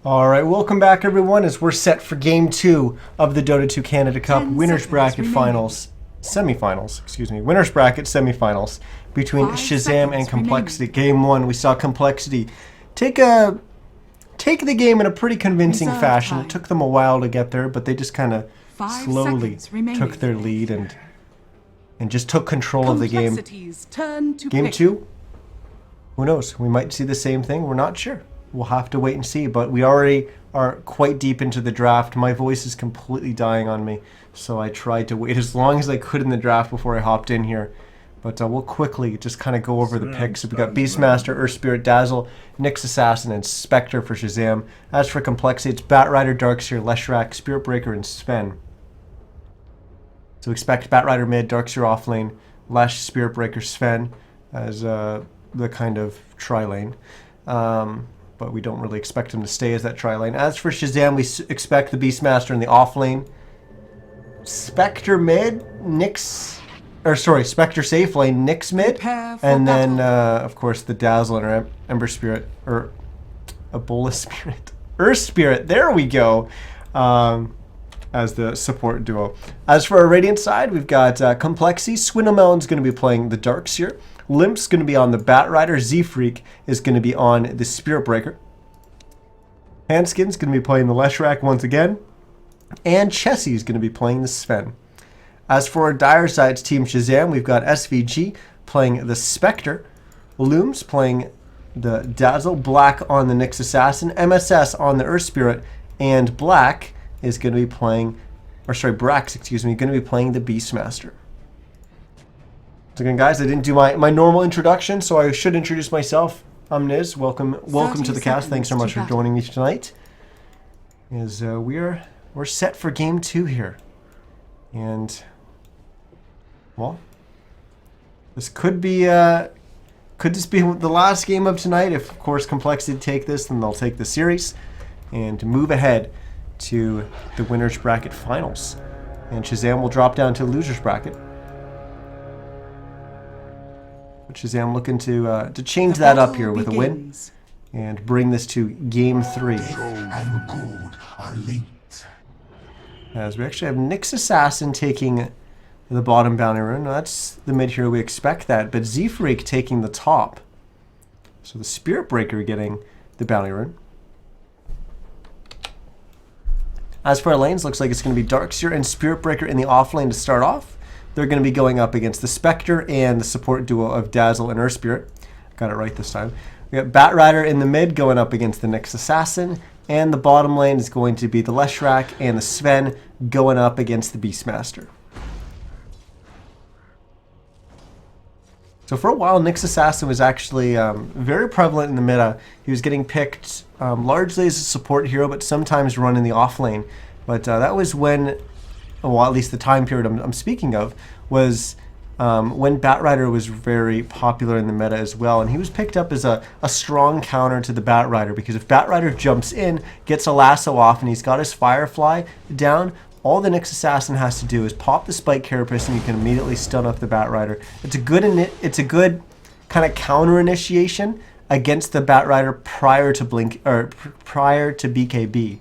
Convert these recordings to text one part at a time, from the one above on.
Alright, welcome back everyone as we're set for Game 2 of the Dota 2 Canada Cup Winners Bracket Finals, Semifinals, excuse me, Winners Bracket Semifinals between Shazam and compLexity. Game 1, we saw compLexity take the game in a pretty convincing fashion. It took them a while to get there, but they just kind of slowly took their lead and just took control of the game. Game 2, who knows, we might see the same thing, we're not sure. We'll have to wait and see, but we already are quite deep into the draft. My voice is completely dying on me, so I tried to wait as long as I could in the draft before I hopped in here. But we'll quickly just kind of go over the picks. We got Beastmaster, Earth Spirit, Dazzle, Nyx Assassin, and Spectre for Shazam. As for compLexity, it's Batrider, Darkseer, Leshrac, Spirit Breaker, and Sven. So expect Batrider mid, Darkseer off lane, Lesh, Spirit Breaker, Sven as the kind of tri-lane. But we don't really expect him to stay as that tri-lane. As for Shazam, we expect the Beastmaster in the off lane. Spectre mid, Spectre safe lane, Nyx mid. And then, of course, the Dazzle and our Ember Spirit, or Ebola Spirit. Earth Spirit, there we go, as the support duo. As for our Radiant side, we've got compLexity. Swindlemelon's going to be playing the Darkseer. Limp's going to be on the Batrider. Z-Freak is going to be on the Spirit Breaker. Handskin's going to be playing the Leshrac once again. And Chessy is going to be playing the Sven. As for our Dire side's Team Shazam, we've got SVG playing the Spectre. Looms playing the Dazzle. Black on the Nyx Assassin. MSS on the Earth Spirit. And Black is going to be playing, Brax, excuse me, going to be playing the Beastmaster. So again, guys, I didn't do my normal introduction, so I should introduce myself. I'm Niz. Welcome to the cast. Thanks so much for joining me tonight. We're set for Game 2 here, and well, this could just be the last game of tonight. If of course compLexity take this, then they'll take the series and move ahead to the Winners Bracket Finals, and Shazam will drop down to Losers Bracket. But Shazam looking to change that up here with a win and bring this to Game 3. As we actually have Nyx Assassin taking the bottom bounty rune. Now that's the mid here, we expect that, but Z-Freak taking the top. So the Spirit Breaker getting the bounty rune. As for our lanes, looks like it's going to be Darkseer and Spirit Breaker in the off lane to start off. They're going to be going up against the Spectre and the support duo of Dazzle and Earth Spirit. Got it right this time. We got Batrider in the mid going up against the Nyx Assassin. And the bottom lane is going to be the Leshrac and the Sven going up against the Beastmaster. So for a while, Nyx Assassin was actually very prevalent in the meta. He was getting picked largely as a support hero, but sometimes run in the off lane. But that was when, well, at least the time period I'm speaking of, was when Batrider was very popular in the meta as well. And he was picked up as a strong counter to the Batrider, because if Batrider jumps in, gets a lasso off, and he's got his Firefly down, all the Nyx Assassin has to do is pop the Spike Carapace and you can immediately stun up the Batrider. It's a good kind of counter initiation against the Batrider prior to BKB.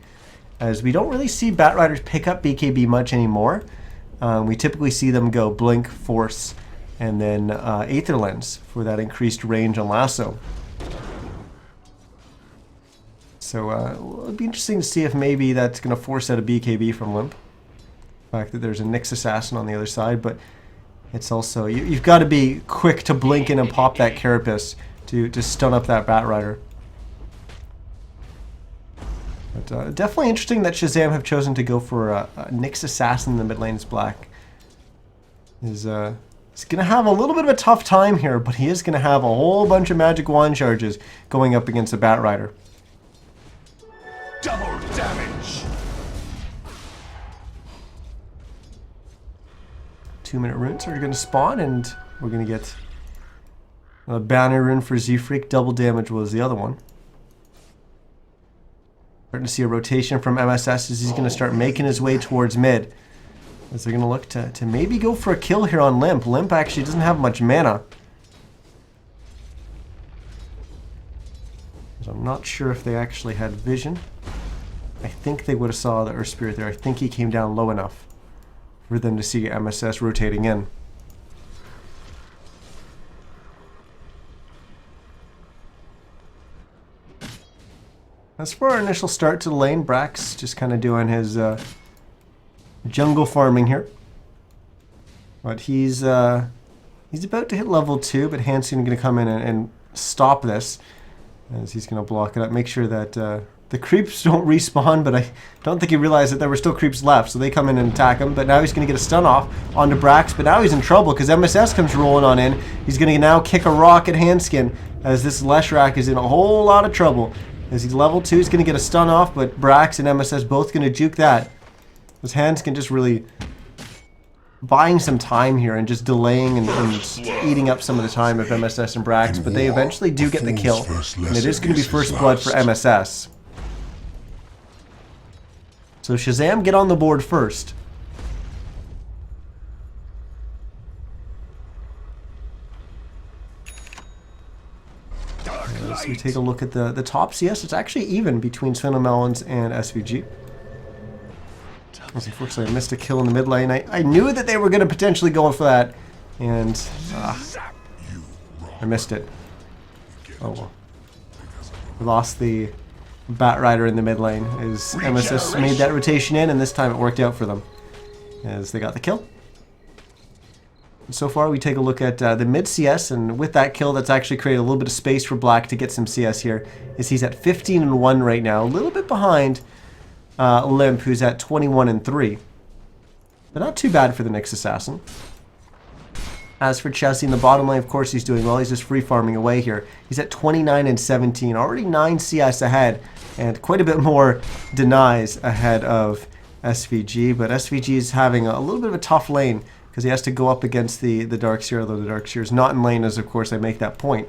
As we don't really see Batriders pick up BKB much anymore. We typically see them go Blink, Force, and then Aether Lens for that increased range on Lasso. So it'll be interesting to see if maybe that's going to force out a BKB from Limp. The fact that there's a Nyx Assassin on the other side, but it's also, you've got to be quick to blink in and pop that Carapace to stun up that Batrider. But definitely interesting that Shazam have chosen to go for a Nyx Assassin in the mid lane as Black. He's going to have a little bit of a tough time here, but he is going to have a whole bunch of magic wand charges going up against the Batrider. Double damage! 2-minute runes are going to spawn, and we're going to get a bounty rune for Z-Freak. Double damage was the other one. Starting to see a rotation from MSS as he's going to start making his way towards mid. As they're going to look to maybe go for a kill here on Limp. Limp actually doesn't have much mana. So I'm not sure if they actually had vision. think they would have saw the Earth Spirit there. I think he came down low enough for them to see MSS rotating in. As for our initial start to the lane, Brax just kind of doing his jungle farming here. But he's about to hit level 2, but Hansen going to come in and stop this. As he's going to block it up, make sure that the creeps don't respawn, but I don't think he realized that there were still creeps left, so they come in and attack him. But now he's going to get a stun off onto Brax, but now he's in trouble because MSS comes rolling on in. He's going to now kick a rock at Handskin as this Leshrac is in a whole lot of trouble. As he's level 2, he's going to get a stun off, but Brax and MSS both going to juke that. As Handskin just really buying some time here and just delaying and eating up some of the time of MSS and Brax, but they eventually do get the kill, and it is going to be first blood for MSS. So Shazam get on the board first. As we take a look at the top CS, it's actually even between Semifinals and SVG. Unfortunately, I missed a kill in the mid lane. I knew that they were going to potentially go for that, and I missed it. Oh well. We lost the Bat Rider in the mid lane as MSS made that rotation in, and this time it worked out for them as they got the kill. And so far, we take a look at the mid CS, and with that kill, that's actually created a little bit of space for Black to get some CS here. As he's at 15-1 right now, a little bit behind Limp, who's at 21-3, but not too bad for the Nyx Assassin. As for Chelsea in the bottom lane, of course he's doing well. He's just free farming away here. He's at 29-17, already 9 CS ahead, and quite a bit more denies ahead of SVG. But SVG is having a little bit of a tough lane because he has to go up against the Darkseer, although the Darkseer is not in lane, as of course I make that point.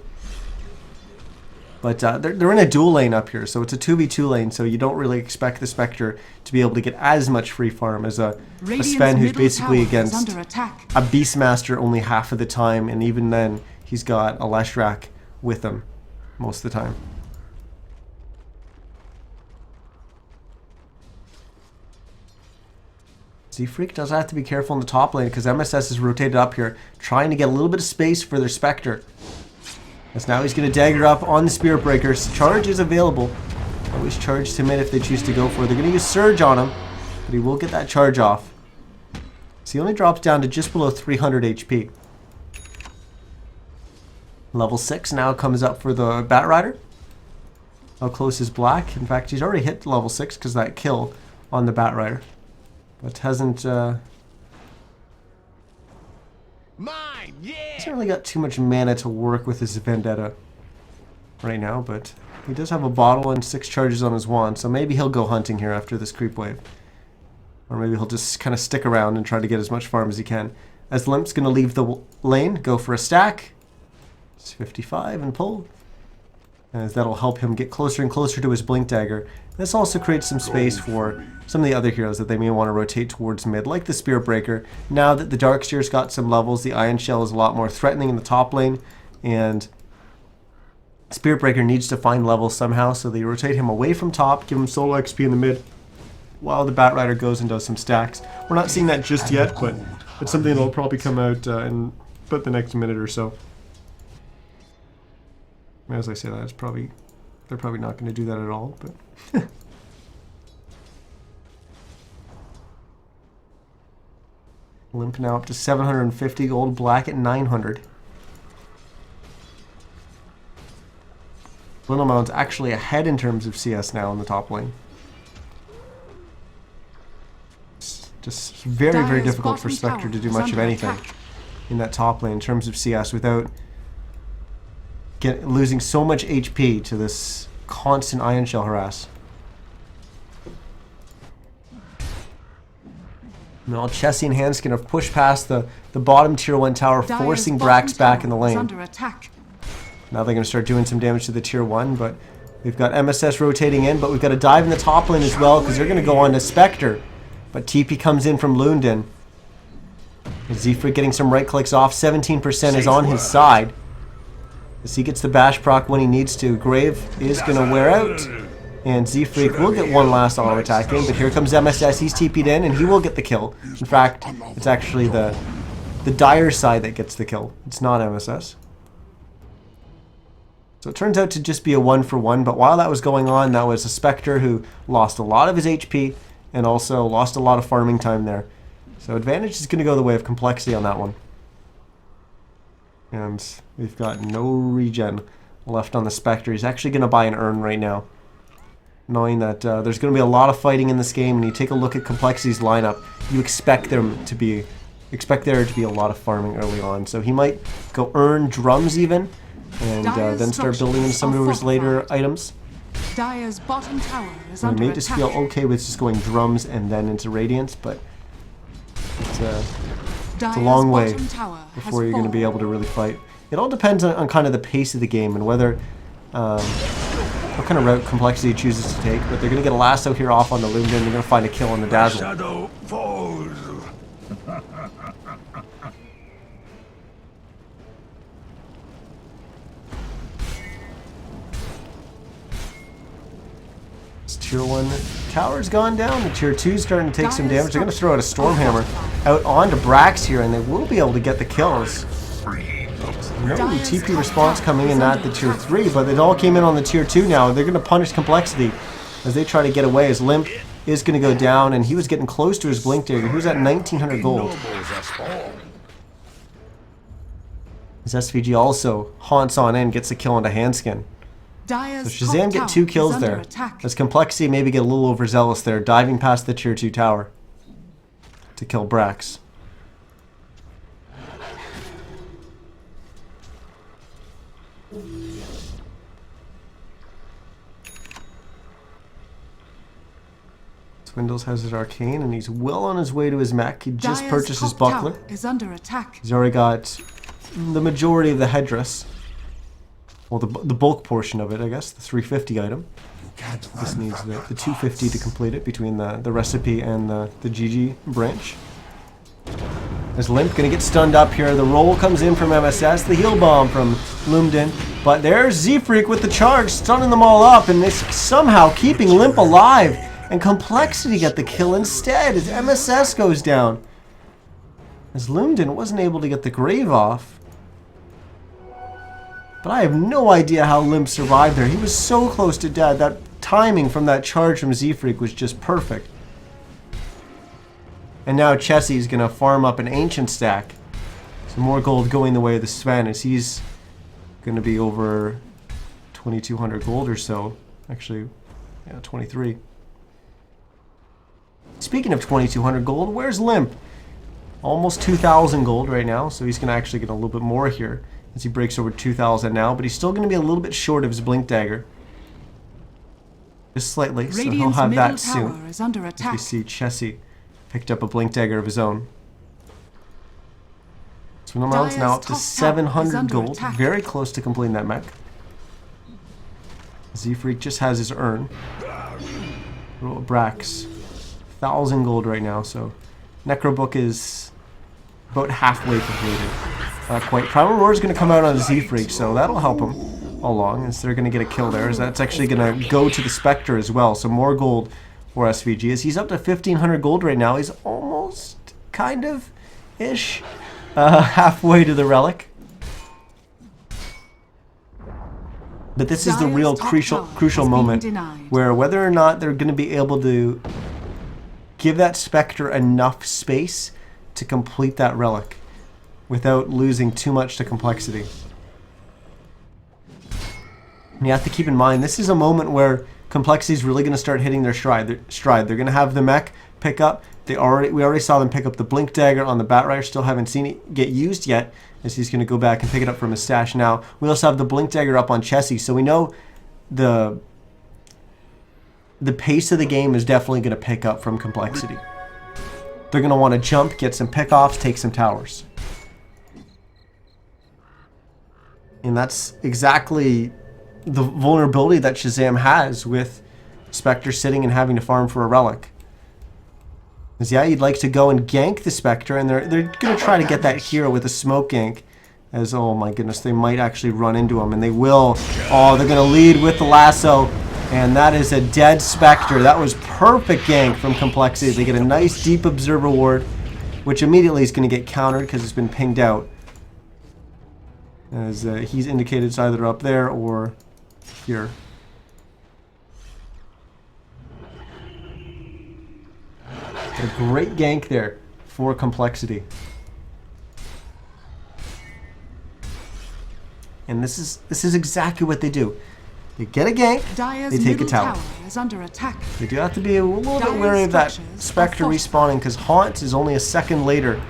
But they're in a dual lane up here, so it's a 2v2 lane, so you don't really expect the Spectre to be able to get as much free farm as a Sven who's basically against a Beastmaster only half of the time, and even then he's got a Leshrac with him most of the time. Z-Freak does have to be careful in the top lane because MSS is rotated up here, trying to get a little bit of space for their Spectre. As now he's going to dagger up on the Spirit Breakers. Charge is available. Always charge to mid if they choose to go for it. They're going to use Surge on him, but he will get that charge off. So he only drops down to just below 300 HP. Level 6 now comes up for the Bat Rider. How close is Black? In fact, he's already hit level 6 because that kill on the Bat Rider. But hasn't hasn't really got too much mana to work with his Vendetta right now, but he does have a bottle and 6 charges on his wand, so maybe he'll go hunting here after this creep wave. Or maybe he'll just kind of stick around and try to get as much farm as he can. As Limp's going to leave the lane, go for a stack. It's 55 and pull. As that'll help him get closer and closer to his Blink Dagger. This also creates some space for some of the other heroes that they may want to rotate towards mid, like the Spirit Breaker. Now that the Darkseer's got some levels, the Ion Shell is a lot more threatening in the top lane, and Spirit Breaker needs to find levels somehow, so they rotate him away from top, give him solo XP in the mid, while the Bat Rider goes and does some stacks. We're not seeing that just yet, but it's something that'll probably come out in about the next minute or so. As I say that, they're probably not going to do that at all, but Limp now up to 750 gold, Black at 900. Little Mound's actually ahead in terms of CS now in the top lane. It's just very, very difficult for Spectre to do much of anything in that top lane in terms of CS without losing so much HP to this constant Ion Shell harass. Now Chessie and Hanskin have pushed past the bottom tier 1 tower, forcing Brax back in the lane. Now they're going to start doing some damage to the tier 1, but we've got MSS rotating in, but we've got to dive in the top lane as well because they're going to go on to Spectre. But TP comes in from Lunden. Z-Freak getting some right clicks off, 17% is on his side. As he gets the bash proc when he needs to. Grave is going to wear out, And Z-Freak will get one last auto attack in, but here comes MSS. He's TP'd in, and he will get the kill. In fact, it's actually the dire side that gets the kill. It's not MSS. So it turns out to just be a 1-for-1, but while that was going on, that was a Spectre who lost a lot of his HP and also lost a lot of farming time there. So advantage is going to go the way of complexity on that one. And we've got no regen left on the Spectre. He's actually going to buy an urn right now, knowing that there's going to be a lot of fighting in this game. And you take a look at complexity's lineup, you expect there to be a lot of farming early on. So he might go urn drums even, and then start building in some of his later items. Dire's bottom tower is We under may just feel okay with just going drums and then into Radiance, but it's a long way before you're going to be able to really fight. It all depends on kind of the pace of the game and whether what kind of route complexity chooses to take. But they're going to get a lasso here off on the Lumden. They're going to find a kill on the Dazzle. Shadow falls. Tier 1 tower's gone down. The Tier 2's starting to take some damage. They're going to throw out a Stormhammer out onto Brax here, and they will be able to get the kills. No TP response coming in at the Tier 3, but it all came in on the Tier 2 now. They're going to punish complexity as they try to get away. As Limp is going to go down, and he was getting close to his Blink Dagger. He was at 1900 gold. His SVG also haunts on in, gets a kill onto Handskin. So Shazam get 2 kills there, as complexity maybe get a little overzealous there, diving past the Tier 2 tower to kill Brax. Swindles has his arcane, and he's well on his way to his mech. He just purchased his buckler. Is under attack. He's already got the majority of the headdress. Well, the bulk portion of it, I guess, the 350 item. This needs the 250 to complete it between the recipe and the GG branch. As Limp going to get stunned up here. The roll comes in from MSS, the heal bomb from Lumden. But there's Z-Freak with the charge, stunning them all up, and it's somehow keeping Limp alive. And complexity get the kill instead as MSS goes down. As Lumden wasn't able to get the grave off. But I have no idea how Limp survived there. He was so close to dead. That timing from that charge from Z-Freak was just perfect. And now Chessie's going to farm up an Ancient stack. Some more gold going the way of the Sven as he's going to be over 2200 gold or so. Actually, yeah, 23. Speaking of 2200 gold, where's Limp? Almost 2000 gold right now, so he's going to actually get a little bit more here. As he breaks over 2,000 now, but he's still going to be a little bit short of his Blink Dagger. Just slightly, so he'll have that soon. Is under attack. As we see Chessie picked up a Blink Dagger of his own. Swindle's now up to 700 gold, very close to completing that mech. Z-Freak just has his urn. Brax, 1,000 gold right now, so Necrobook is about halfway completed. Not quite. Primal Roar is going to come out on Z-Freak, so that'll help him along, as they're going to get a kill there. As that's actually going to go to the Spectre as well, so more gold for SVG. As he's up to 1,500 gold right now, he's almost, kind of, ish, halfway to the Relic. But this is the real crucial moment, where whether or not they're going to be able to give that Spectre enough space to complete that Relic without losing too much to complexity. And you have to keep in mind, this is a moment where complexity is really going to start hitting their stride. They're going to have the mech pick up. We already saw them pick up the Blink Dagger on the Batrider. Still haven't seen it get used yet, as he's going to go back and pick it up from his stash now. We also have the Blink Dagger up on Chessie, so we know the pace of the game is definitely going to pick up from complexity. They're going to want to jump, get some pickoffs, take some towers. And that's exactly the vulnerability that Shazam has with Spectre sitting and having to farm for a Relic. Because yeah, you'd like to go and gank the Spectre, and they're going to try to get that hero with a smoke gank. As, oh my goodness, they might actually run into him, and they will. Oh, they're going to lead with the lasso. And that is a dead Spectre. That was perfect gank from compLexity. They get a nice deep observer ward, which immediately is going to get countered because it's been pinged out. As he's indicated it's either up there or here. A great gank there for compLexity. And this is exactly what they do. They get a gank, they take a tower. Is under attack. They do have to be a little bit wary of that Spectre respawning because Haunt is only a second later.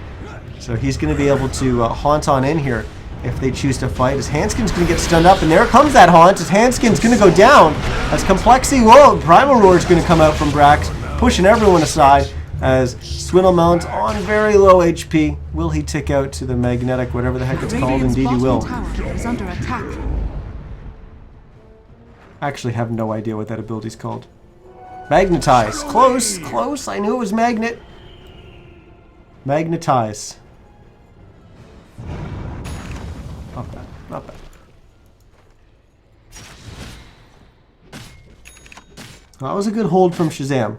So he's going to be able to haunt on in here if they choose to fight. As Hanskin's going to get stunned up, and there comes that Haunt. As Hanskin's going to go down. As compLexity, whoa, Primal Roar is going to come out from Brax, pushing everyone aside. As Swindlemelon's on very low HP. Will he tick out to the magnetic, whatever the heck it's called? Indeed he will. Is under attack. I actually have no idea what that ability's called. Magnetize. Close, close. I knew it was magnet. Magnetize. Not bad, not bad. That was a good hold from Shazam.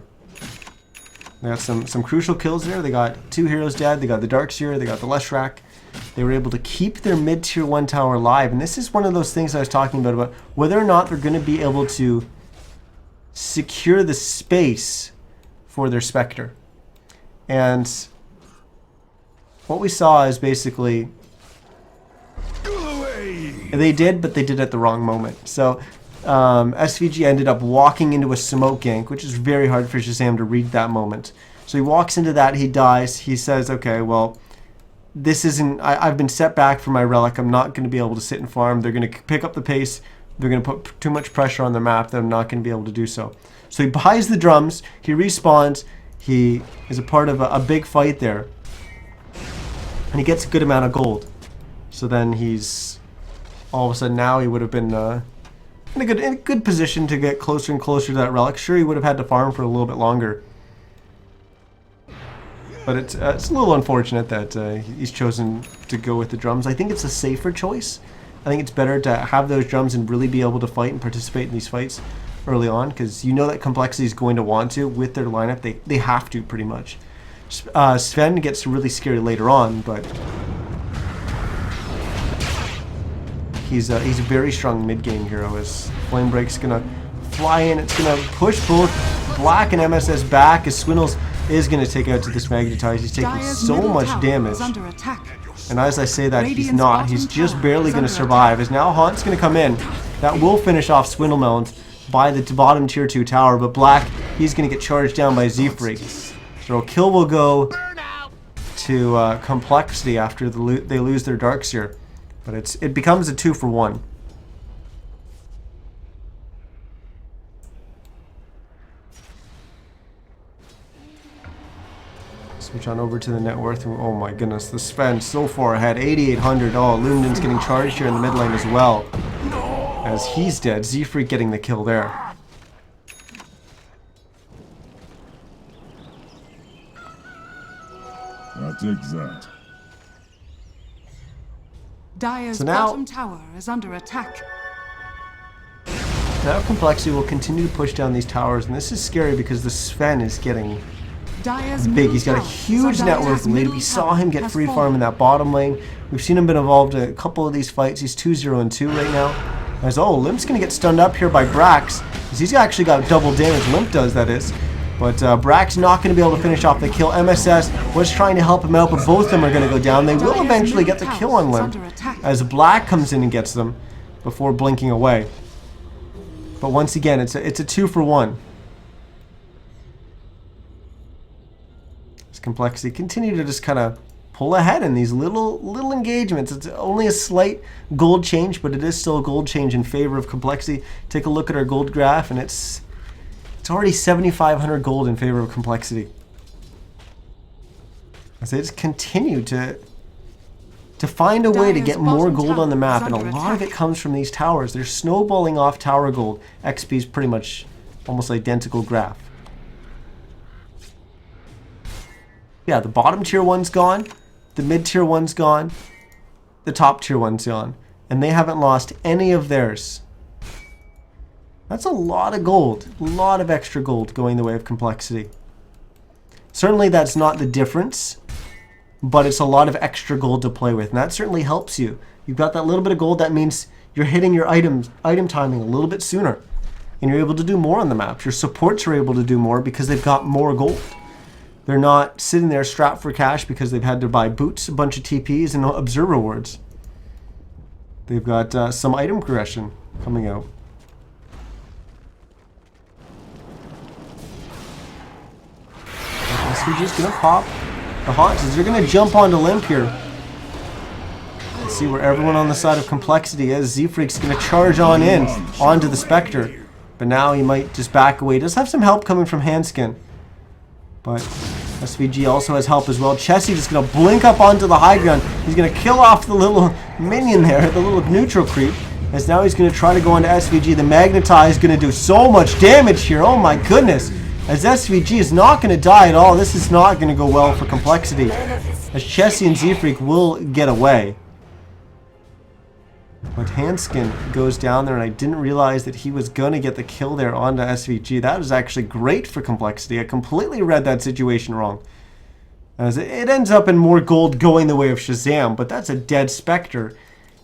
They got some crucial kills there. They got 2 heroes dead. They got the Darkseer. They got the Leshrac. They were able to keep their mid-tier 1 tower alive. And this is one of those things I was talking about whether or not they're going to be able to secure the space for their Spectre. And what we saw is basically they did, but they did at the wrong moment. So SVG ended up walking into a smoke gank, which is very hard for Shazam to read that moment. So he walks into that, he dies, he says, okay, well, this isn't, I've been set back for my relic, I'm not going to be able to sit and farm, they're going to pick up the pace, they're going to put too much pressure on their map that I'm not going to be able to do so. So he buys the drums, he respawns, he is a part of a big fight there, and he gets a good amount of gold. So then he's, all of a sudden now he would have been in a good position to get closer and closer to that relic. Sure, he would have had to farm for a little bit longer. But it's a little unfortunate that he's chosen to go with the drums. I think it's a safer choice. I think it's better to have those drums and really be able to fight and participate in these fights early on, because you know that compLexity is going to want to with their lineup. They have to, pretty much. Sven gets really scary later on, but he's a very strong mid-game hero. As Flame Break's going to fly in, it's going to push both Black and MSS back, as Swindles is going to take out to this Magnetize. He's taking so much damage. And as I say that, he's not. He's just barely going to survive. As now Haunt's going to come in. That will finish off Swindlemelon by the bottom tier 2 tower. But Black, he's going to get charged down by Z-Freak. So a kill will go to compLexity after they lose their Darkseer. But it becomes a 2-for-1. Switch on over to the net worth. Oh my goodness, the Sven so far ahead, 8,800. Oh, Lumenden's getting charged here in the mid lane as well. As he's dead, Z-Freak getting the kill there. I'll take that. Dire's So now- bottom tower is under attack. Now compLexity will continue to push down these towers, and this is scary because the Sven is getting Dire's big. middle He's got a tower is huge under net attack. worth lead. We saw him get Has free fallen. farm in that bottom lane. We've seen him been involved in a couple of these fights. He's 2-0-2 right now. As Limp's going to get stunned up here by Brax, because he's actually got double damage. Limp does, that is. But Brax not going to be able to finish off the kill. MSS was trying to help him out, but both of them are going to go down. They will eventually get the kill on Limp, as Black comes in and gets them before blinking away. But once again, it's a 2-for-1. As compLexity continue to just kind of pull ahead in these little engagements. It's only a slight gold change, but it is still a gold change in favor of compLexity. Take a look at our gold graph, and it's already 7,500 gold in favor of compLexity. As they just continue to find a way to get more gold on the map, and a lot of it comes from these towers. They're snowballing off tower gold. XP is pretty much almost identical graph. Yeah, the bottom tier 1's gone, the mid tier 1's gone, the top tier 1's gone, and they haven't lost any of theirs. That's a lot of gold. A lot of extra gold going the way of complexity. Certainly that's not the difference, but it's a lot of extra gold to play with, and that certainly helps you. You've got that little bit of gold, that means you're hitting your item timing a little bit sooner, and you're able to do more on the map. Your supports are able to do more because they've got more gold. They're not sitting there strapped for cash because they've had to buy boots, a bunch of TPs, and observer rewards. They've got some item progression coming out. SVG's gonna pop the haunches. They're gonna jump onto Limp here. Let's see where everyone on the side of complexity is. Z-Freak's gonna charge on in onto the Spectre, but now he might just back away. He does have some help coming from Handskin, but SVG also has help as well. Chessie just gonna blink up onto the high ground. He's gonna kill off the little minion there, the little neutral creep. As now he's gonna try to go onto SVG. The Magnetize is gonna do so much damage here. Oh my goodness. As SVG is not going to die at all. This is not going to go well for complexity, as Chessie and Z-Freak will get away. But Handskin goes down there, and I didn't realize that he was going to get the kill there onto SVG. That was actually great for complexity. I completely read that situation wrong, as it ends up in more gold going the way of Shazam, but that's a dead Spectre,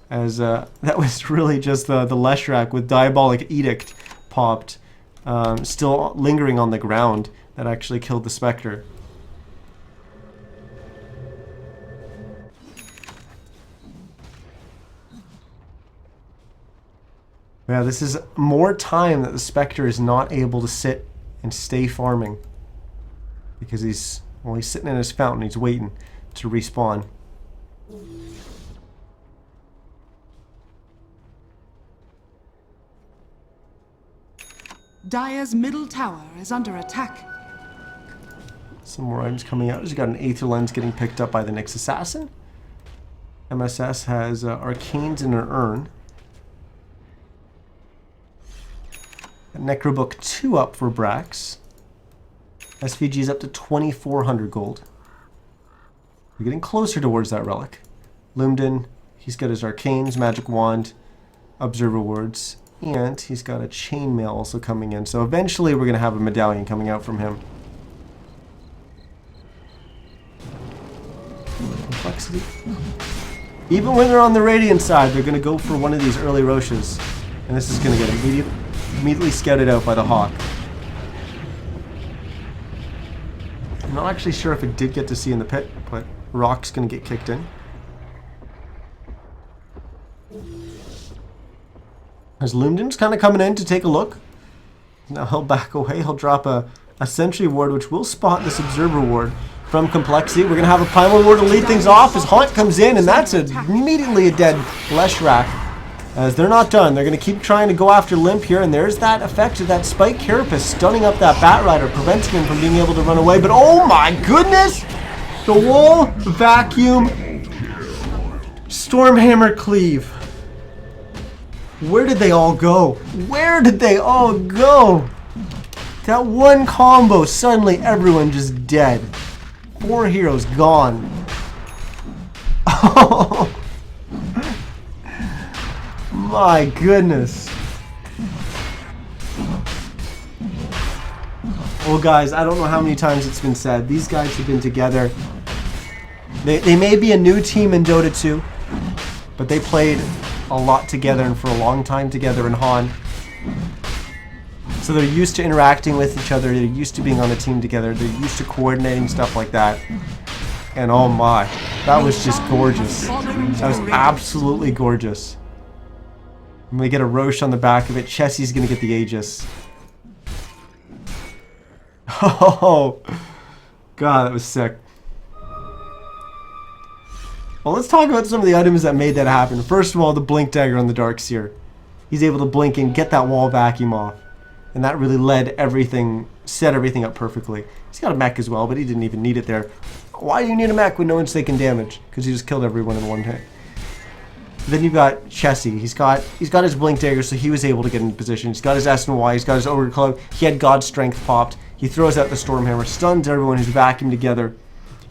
as that was really just the Leshrac with Diabolic Edict popped. Still lingering on the ground, that actually killed the Spectre. Yeah, this is more time that the Spectre is not able to sit and stay farming. Because he's sitting in his fountain, he's waiting to respawn. Dire's middle tower is under attack. Some more items coming out. He's got an Aether Lens getting picked up by the Nyx Assassin. MSS has Arcanes in her urn. Necrobook 2 up for Brax. SVG's up to 2,400 gold. We're getting closer towards that relic. Lumden, he's got his Arcanes, Magic Wand, Observer Words. And he's got a chainmail also coming in. So eventually we're going to have a medallion coming out from him. Complexity. Even when they're on the Radiant side, they're going to go for one of these early Roches. And this is going to get immediately scouted out by the Hawk. I'm not actually sure if it did get to see in the pit, but Rock's going to get kicked in. As Lumden's kind of coming in to take a look. Now he'll back away. He'll drop a Sentry Ward, which will spot this Observer Ward from complexity. We're going to have a Primal Ward to lead things off as Haunt comes in, and that's immediately a dead Leshrac. As they're not done, they're going to keep trying to go after Limp here, and there's that effect of that Spike Carapace stunning up that Bat Rider, preventing him from being able to run away. But oh my goodness! The Wall, Vacuum, Stormhammer Cleave. Where did they all go? Where did they all go? That one combo, suddenly everyone just dead. 4 heroes gone. Oh my goodness. Well guys, I don't know how many times it's been said. These guys have been together. They may be a new team in Dota 2, but they played a lot together and for a long time together in Han. So they're used to interacting with each other, they're used to being on a team together, they're used to coordinating stuff like that. And oh my, that was just gorgeous. That was absolutely gorgeous. And we get a Roche on the back of it. Chessie's gonna get the Aegis. Oh god, that was sick. Well, let's talk about some of the items that made that happen. First of all, the Blink Dagger on the Darkseer. He's able to blink and get that wall vacuum off. And that really set everything up perfectly. He's got a mech as well, but he didn't even need it there. Why do you need a mech when no one's taking damage? Because he just killed everyone in one hit. Then you've got Chessie. He's got his Blink Dagger, so he was able to get into position. He's got his SNY, he's got his Ogre Club. He had God's Strength popped. He throws out the Stormhammer, stuns everyone who's vacuumed together.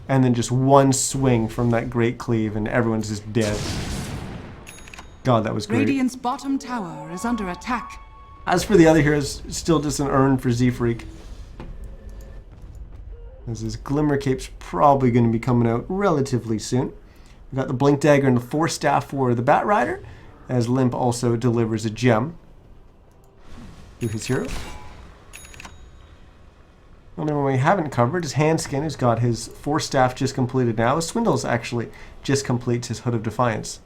And then just one swing from that great cleave, and everyone's just dead. God, that was great. Radiant's bottom tower is under attack. As for the other heroes, still just an earn for Z-Freak. As his Glimmer Cape's probably going to be coming out relatively soon. We got the Blink Dagger and the Force Staff for the Bat Rider, as Limp also delivers a gem to his hero. Only one we haven't covered is Handskin, who's got his Force Staff just completed now. Swindles actually just completes his Hood of Defiance.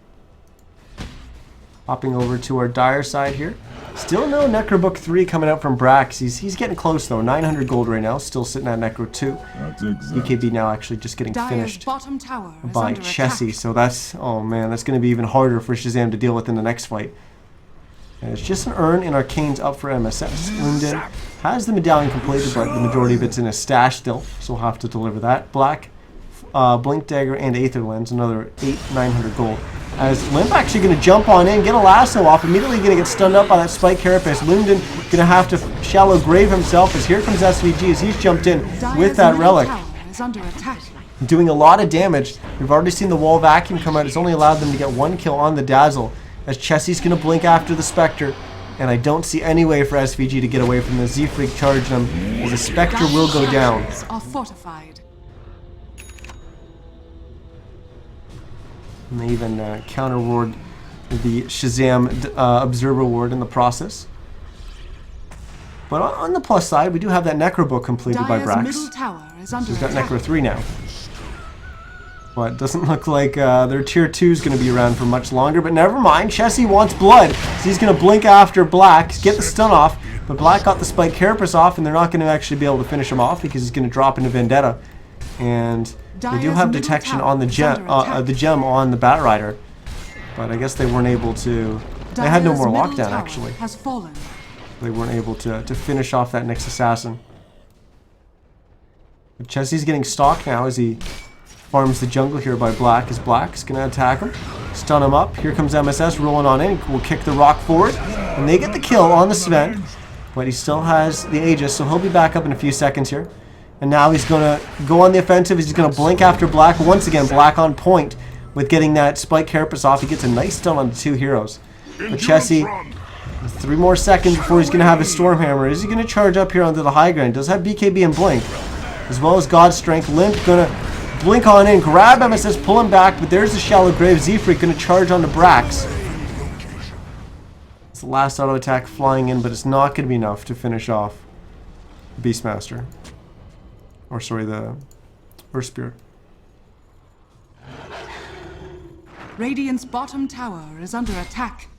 Hopping over to our Dire side here. Still no Necrobook 3 coming out from Brax. He's getting close though. 900 gold right now. Still sitting at Necro 2. EKB now actually just getting finished bottom tower by Chessie. So that's, oh man, that's going to be even harder for Shazam to deal with in the next fight. And it's just an earn in Arcane's up for MSS. Linden has the medallion completed, but the majority of it's in his stash still. So we'll have to deliver that. Black, Blink Dagger, and Aether Lens. Another 900 gold. As Limp actually going to jump on in, get a lasso off, immediately going to get stunned up by that Spike Carapace. Linden going to have to shallow grave himself, as here comes SVG as he's jumped in with that relic. Doing a lot of damage. We've already seen the wall vacuum come out. It's only allowed them to get one kill on the Dazzle, as Chessie's going to blink after the Spectre. And I don't see any way for SVG to get away from the Z-Freak charging him, as the Spectre will go down. And they even counter ward the Shazam Observer ward in the process. But on the plus side, we do have that Necrobook completed by Brax. So he's got Necro 3 now. But it doesn't look like their tier 2 is going to be around for much longer. But never mind, Chessie wants blood. So he's going to blink after Black, get the stun off. But Black got the Spike Carapace off, and they're not going to actually be able to finish him off because he's going to drop into Vendetta. And they do have detection on the gem on the Bat Rider, but I guess they weren't able to. They had no more lockdown actually. They weren't able to finish off that next assassin. But Chessie's getting stalked now as he farms the jungle here by Black. As Black's gonna attack him, stun him up. Here comes MSS rolling on in. Will kick the rock forward, and they get the kill on the Sven. But he still has the Aegis, so he'll be back up in a few seconds here. And now he's going to go on the offensive. He's going to blink after Black. Once again, Black on point with getting that Spike Carapace off. He gets a nice stun on the two heroes. But Chessie, 3 more seconds before he's going to have his Stormhammer. Is he going to charge up here onto the high ground? Does have BKB and Blink, as well as God's Strength. Limp going to blink on in, grab MSS, pull him back. But there's the Shallow Grave. Z-Freak going to charge onto Brax. It's the last auto attack flying in, but it's not going to be enough to finish off Beastmaster. Or sorry, the Earth Spirit. Radiant's bottom tower is under attack.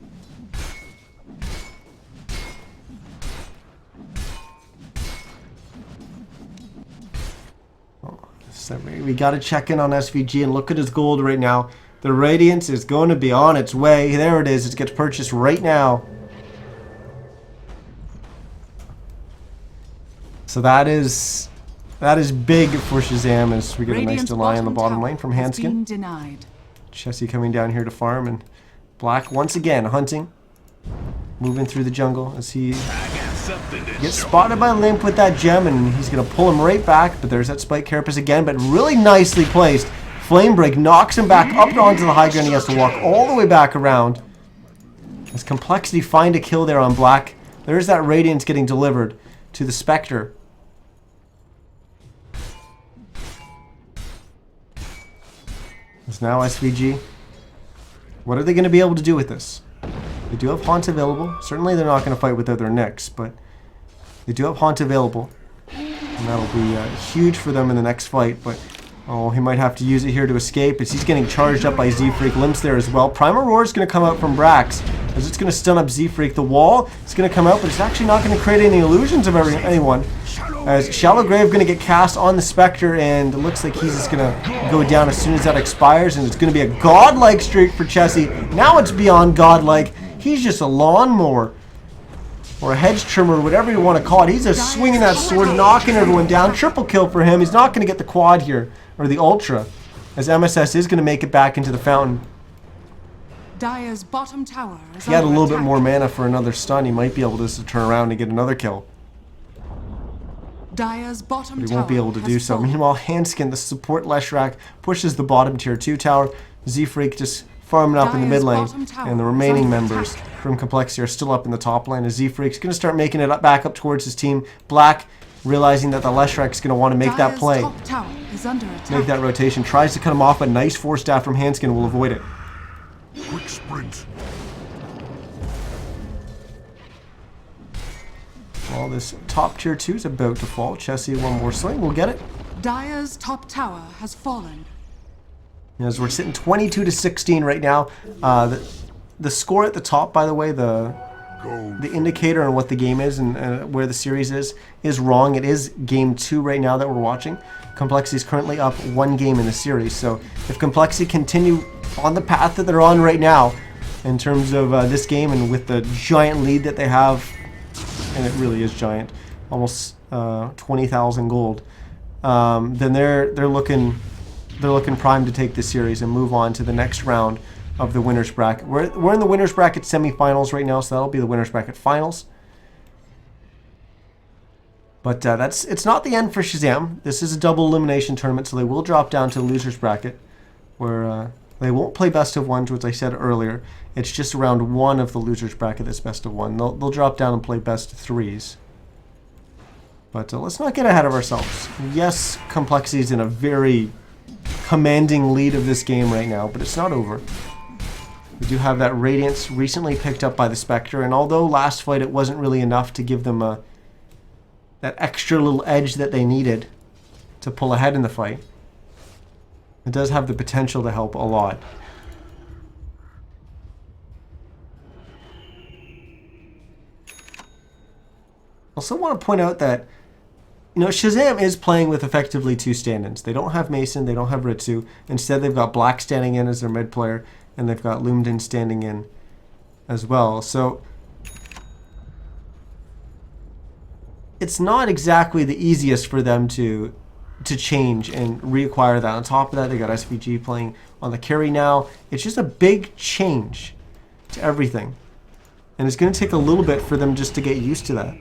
So we got to check in on SVG and look at his gold right now. The Radiance is going to be on its way. There it is. It gets purchased right now. So that is big for Shazam, as we get a nice delay on the bottom lane from Handskin. Chessie coming down here to farm, and Black once again hunting, moving through the jungle as he gets spotted by Limp with that gem, and he's going to pull him right back. But there's that Spike Carapace again, but really nicely placed. Flame Break knocks him back up onto the high ground. He has to walk all the way back around. As compLexity find a kill there on Black. There's that Radiance getting delivered to the Spectre. It's now SVG. What are they going to be able to do with this? They do have Haunt available. Certainly they're not going to fight without their Nyx, but they do have Haunt available. And that'll be huge for them in the next fight. But oh, he might have to use it here to escape, as he's getting charged up by Z-Freak. Limp's there as well. Primal Roar is going to come out from Brax, as it's going to stun up Z-Freak. The wall is going to come out, but it's actually not going to create any illusions of anyone. As Shallow Grave going to get cast on the Spectre, and it looks like he's just going to go down as soon as that expires, and it's going to be a godlike streak for Chessie. Now it's beyond godlike. He's just a lawnmower, or a hedge trimmer, whatever you want to call it. He's just swinging that sword, knocking everyone down. Triple kill for him. He's not going to get the quad here, or the Ultra, as MSS is going to make it back into the fountain. Dire's bottom tower is if he had a little bit more mana for another stun, he might be able to turn around and get another kill. Dire's bottom but he won't be able to do so. Meanwhile, Handskin, the support Leshrac, pushes the bottom tier 2 tower. Z-Freak just farming up in the mid Dire's lane, bottom tower and the is remaining under members attack. from compLexity are still up in the top lane. As Z-Freak's going to start making it back up towards his team. Black, realizing that the Leshrek's going to want to make that Dire's play, top tower is under attack. make that rotation, tries to cut him off, but nice force staff from Hanskin will avoid it. Quick sprint. Well, this top tier 2 is about to fall. Chessie, one more swing, we'll get it. Dire's top tower has fallen. As we're sitting 22 to 16 right now. The score at the top, by the way, the indicator on what the game is and where the series is wrong. It is game 2 right now that we're watching. compLexity is currently up 1 game in the series. So if compLexity continue on the path that they're on right now, in terms of this game and with the giant lead that they have, and it really is giant, almost 20,000 gold, then they're looking primed to take this series and move on to the next round of the winners bracket. We're in the winners bracket semifinals right now, so that'll be the winners bracket finals. But it's not the end for Shazam. This is a double elimination tournament, so they will drop down to the losers bracket, where they won't play best of ones, which I said earlier. It's just round 1 of the losers bracket that's best of 1. They'll drop down and play best of 3s. But let's not get ahead of ourselves. Yes, compLexity is in a very commanding lead of this game right now, but it's not over. We do have that Radiance recently picked up by the Spectre, and although last fight it wasn't really enough to give them that extra little edge that they needed to pull ahead in the fight, it does have the potential to help a lot. Also want to point out that, you know, Shazam is playing with effectively 2 stand-ins. They don't have Mason, they don't have Ritsu. Instead, they've got Black standing in as their mid player, and they've got Lumden standing in as well. So it's not exactly the easiest for them to change and reacquire that. On top of that, they got SVG playing on the carry now. It's just a big change to everything, and it's going to take a little bit for them just to get used to that.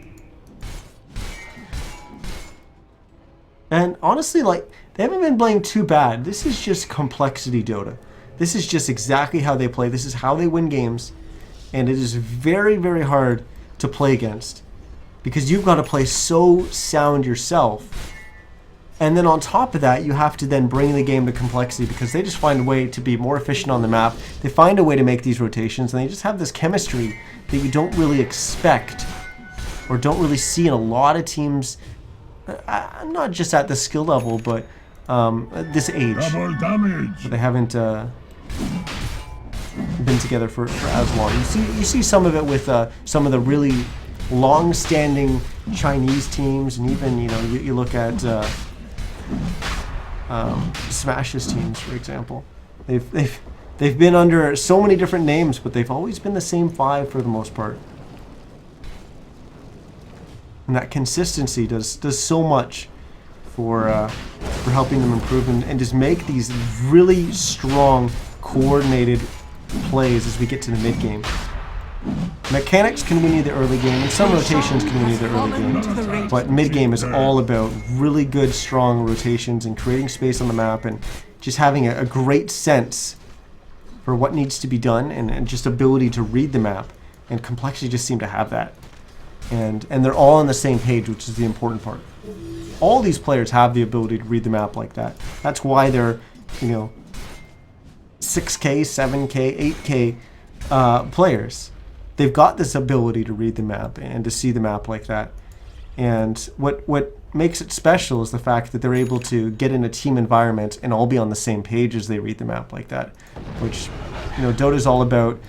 And honestly, like, they haven't been playing too bad. This is just compLexity Dota. This is just exactly how they play. This is how they win games. And it is very, very hard to play against, because you've got to play so sound yourself. And then on top of that, you have to then bring the game to compLexity, because they just find a way to be more efficient on the map. They find a way to make these rotations, and they just have this chemistry that you don't really expect or don't really see in a lot of teams. Not just at the skill level, but at this age. Double damage. But they haven't been together for as long. You see some of it with some of the really long-standing Chinese teams, and even, you know, you look at Smash's teams, for example. They've been under so many different names, but they've always been the same 5 for the most part. And that consistency does so much for helping them improve and just make these really strong, coordinated plays as we get to the mid game. Mechanics can win you the early game, and some rotations can win you the early game. But mid game is all about really good, strong rotations and creating space on the map and just having a great sense for what needs to be done and just ability to read the map. And compLexity just seem to have that. And they're all on the same page, which is the important part. All these players have the ability to read the map like that. That's why they're, you know, 6K, 7K, 8K players. They've got this ability to read the map and to see the map like that. And what makes it special is the fact that they're able to get in a team environment and all be on the same page as they read the map like that. Which, you know, Dota's all about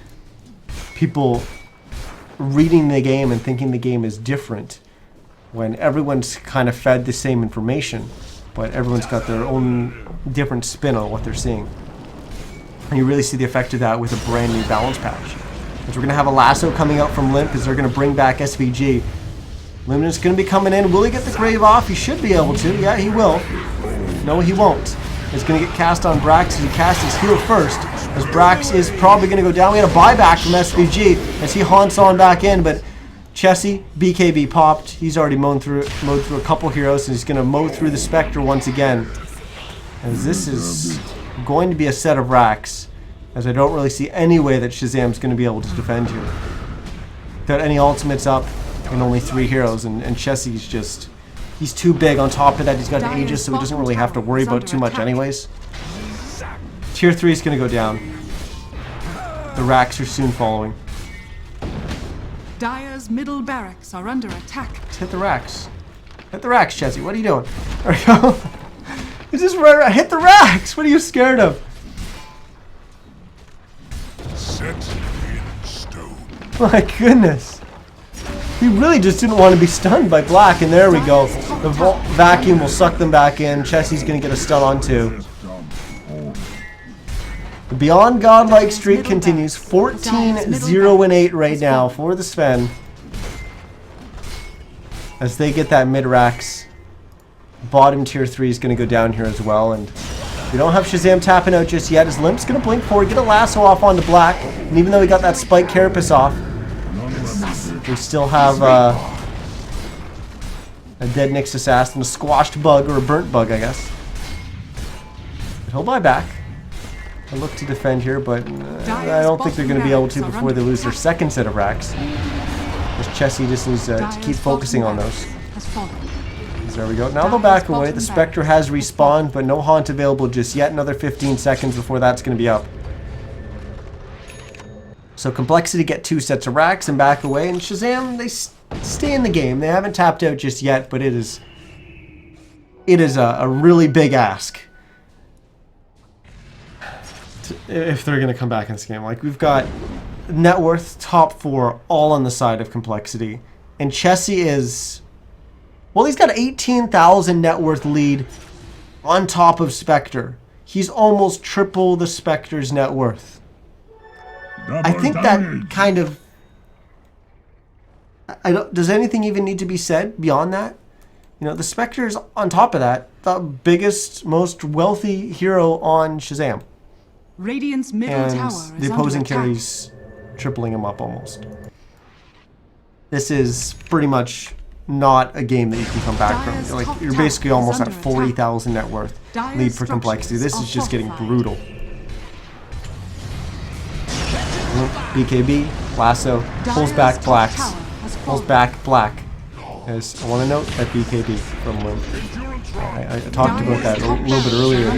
people reading the game and thinking the game is different when everyone's kind of fed the same information, but everyone's got their own different spin on what they're seeing. And you really see the effect of that with a brand new balance patch. As we're going to have a lasso coming out from Limp as they're going to bring back SVG. Luminous going to be coming in. Will he get the grave off? He should be able to. Yeah, he will. No, he won't. It's going to get cast on Brax as he casts his heal first, as Brax is probably going to go down. We had a buyback from SVG as he haunts on back in, but Chessie, BKB popped. He's already mowed through a couple heroes, and he's going to mow through the Spectre once again. As this is going to be a set of racks as I don't really see any way that Shazam's going to be able to defend here. Got any ultimates up and only 3 heroes, and Chessie's just... He's too big. On top of that, he's got Aegis, so he doesn't really have to worry about too much anyways. Tier 3 is going to go down. The racks are soon following. Dire's middle barracks are under attack. Let's hit the racks. Hit the racks, Chessie. What are you doing? There we go. Is this right? Hit the racks! What are you scared of? Set in stone. My goodness. He really just didn't want to be stunned by black, and there we go. The vacuum will suck them back in. Chessie's going to get a stun on too. The Beyond Godlike streak continues. 14-0-8 right now for the Sven. As they get that mid-racks. Bottom tier 3 is going to go down here as well. And we don't have Shazam tapping out just yet. As Limp's going to blink forward, get a lasso off onto black. And even though he got that spike carapace off, we still have a dead Nyx assassin, a squashed bug, or a burnt bug, I guess. But he'll buy back. I look to defend here, but I don't think they're going to be able to before they lose their second set of racks. As Chessie just needs to keep focusing on those. So there we go. Now they'll back away. The Spectre has respawned, but no Haunt available just yet. Another 15 seconds before that's going to be up. So compLexity get 2 sets of racks and back away, and Shazam, they stay in the game. They haven't tapped out just yet, but it is a really big ask if they're going to come back in this game. Like, we've got net worth top 4 all on the side of compLexity, and Chessie is, well, he's got 18,000 net worth lead on top of Spectre. He's almost triple the Spectre's net worth. I think that kind of... does anything even need to be said beyond that? You know, the Spectre's on top of that, the biggest, most wealthy hero on Shazam. Radiant's middle And tower is the opposing under attack. carries tripling him up almost. This is pretty much not a game that you can come back from. Like, you're basically almost at 40,000 net worth lead for compLexity. This is just getting brutal. BKB, lasso, pulls back blacks, pulls back black. As I want to note that BKB from Limp. I talked about that a little bit earlier,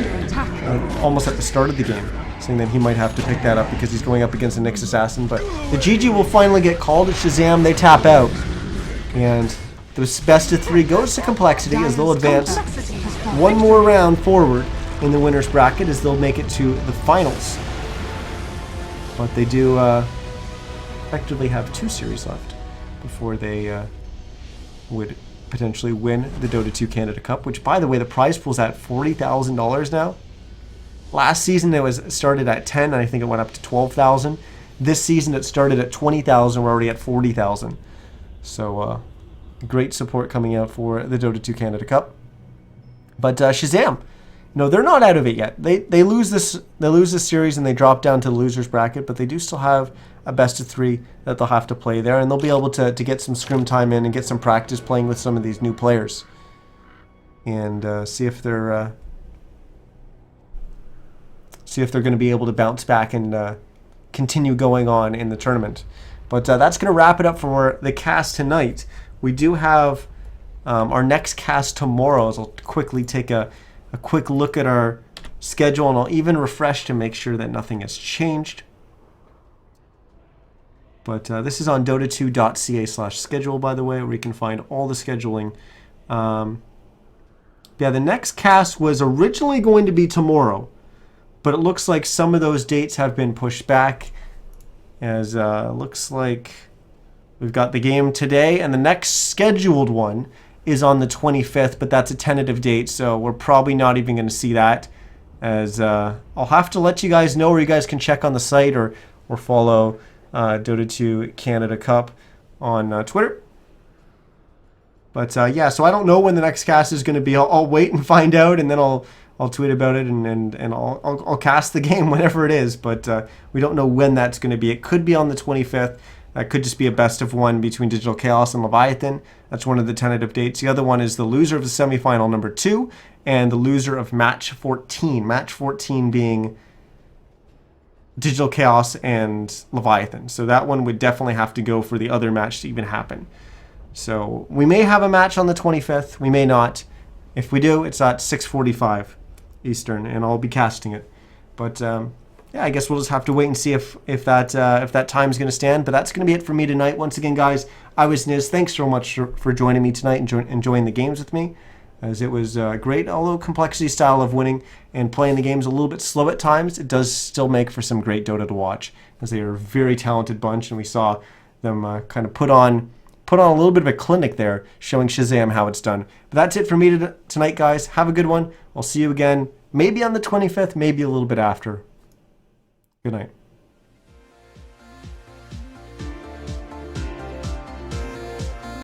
almost at the start of the game, saying that he might have to pick that up because he's going up against a Nyx assassin. But the GG will finally get called at Shazam. They tap out, and the best of 3 goes to compLexity as they'll advance one more round forward in the winners bracket as they'll make it to the finals. But they do effectively have 2 series left before they would potentially win the Dota 2 Canada Cup, which, by the way, the prize pool's at $40,000 now. Last season it started at 10, and I think it went up to 12,000. This season it started at 20,000. We're already at 40,000. So great support coming out for the Dota 2 Canada Cup. But Shazam, no, they're not out of it yet. They lose this series and they drop down to the losers bracket, but they do still have a best of 3 that they'll have to play there, and they'll be able to get some scrim time in and get some practice playing with some of these new players, and see if they're going to be able to bounce back and continue going on in the tournament. But that's going to wrap it up for the cast tonight. We do have our next cast tomorrow, as I'll quickly take a quick look at our schedule, and I'll even refresh to make sure that nothing has changed. But this is on dota2.ca/schedule, by the way, where you can find all the scheduling. Yeah, the next cast was originally going to be tomorrow, but it looks like some of those dates have been pushed back, as looks like we've got the game today, and the next scheduled one is on the 25th, but that's a tentative date, so we're probably not even going to see that, as I'll have to let you guys know, or you guys can check on the site or follow Dota 2 Canada Cup on Twitter. But yeah, so I don't know when the next cast is going to be. I'll wait and find out, and then I'll tweet about it, and I'll cast the game whenever it is. But we don't know when that's going to be. It could be on the 25th. That could just be a best of 1 between Digital Chaos and Leviathan. That's one of the tentative dates. The other one is the loser of the semifinal number 2 and the loser of match 14. Match 14 being Digital Chaos and Leviathan. So that one would definitely have to go for the other match to even happen. So we may have a match on the 25th. We may not. If we do, it's at 6:45 Eastern, and I'll be casting it. But yeah, I guess we'll just have to wait and see if that time's going to stand. But that's going to be it for me tonight. Once again, guys, I was Niz. Thanks so much for joining me tonight and enjoying the games with me, as it was great. Although complexity style of winning and playing the games a little bit slow at times, it does still make for some great Dota to watch, as they are a very talented bunch, and we saw them kind of put on a little bit of a clinic there, showing Shazam how it's done. But that's it for me tonight, guys. Have a good one. I'll see you again, maybe on the 25th, maybe a little bit after. Good night.